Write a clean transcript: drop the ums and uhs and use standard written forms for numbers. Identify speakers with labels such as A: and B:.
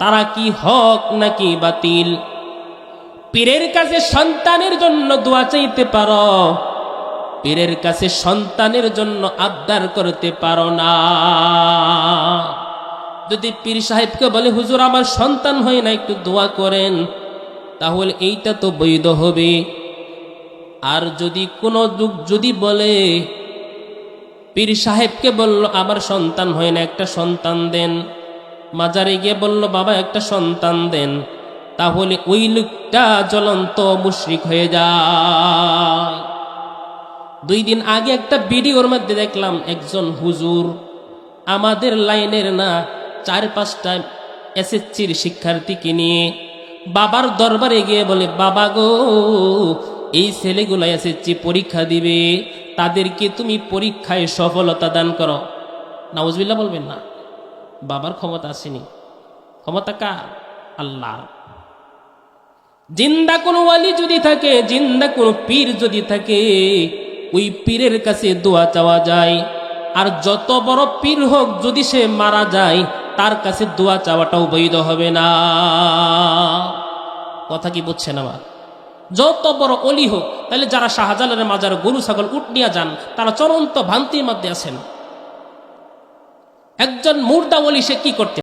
A: তারা কি হক নাকি বাতিল? পীরের কাছে সন্তানের জন্য দোয়া চাইতে পারো, পীরের কাছে সন্তানের জন্য আবদার করতে পারো না। যদি পীর সাহেবকে বলে হুজুর আমার সন্তান হয় না, একটু দোয়া করেন, তাহলে এইটা তো বৈধ হবে। আর যদি কোনো যুগ যদি বলে পীর সাহেবকে বলল আমার সন্তান হয় না, একটা সন্তান দেন, মাজারে গিয়ে বলল বাবা একটা সন্তান দেন, তাহলে ওই লোকটা জ্বলন্ত মুশরিক হয়ে যায়। 2 দিন আগে একটা ভিডিওর মধ্যে দেখলাম একজন হুজুর আমাদের লাইনের না 4-5টা এসএসসির শিক্ষার্থীকে নিয়ে বাবার দরবারে গিয়ে বলে বাবা গো এই ছেলেগুলো এসএসসি পরীক্ষা দিবে, তাদেরকে তুমি পরীক্ষায় সফলতা দান করো। নাউজুবিল্লাহ বলবেন না? বাবার ক্ষমতা আসেনি, ক্ষমতা কার? আল্লাহ। জিন্দা কোন ওয়ালি যদি থাকে, জিন্দা কোন পীর যদি থাকে, ওই পীরের কাছে দোয়া চাওয়া যায়। আর যত বড় পীর হোক যদি সে মারা যায়, তার কাছে দোয়া চাওয়াটাও বৈধ হবে না। কথা কি বুঝছেন আমার? যত বড় অলি হোক, তাহলে যারা শাহজালালের মাজার গরু ছাগল উট নিয়ে যান, তারা চরন্ত ভ্রান্তির মধ্যে আছেন। একজন মুর্দা ওলি সে কি করতে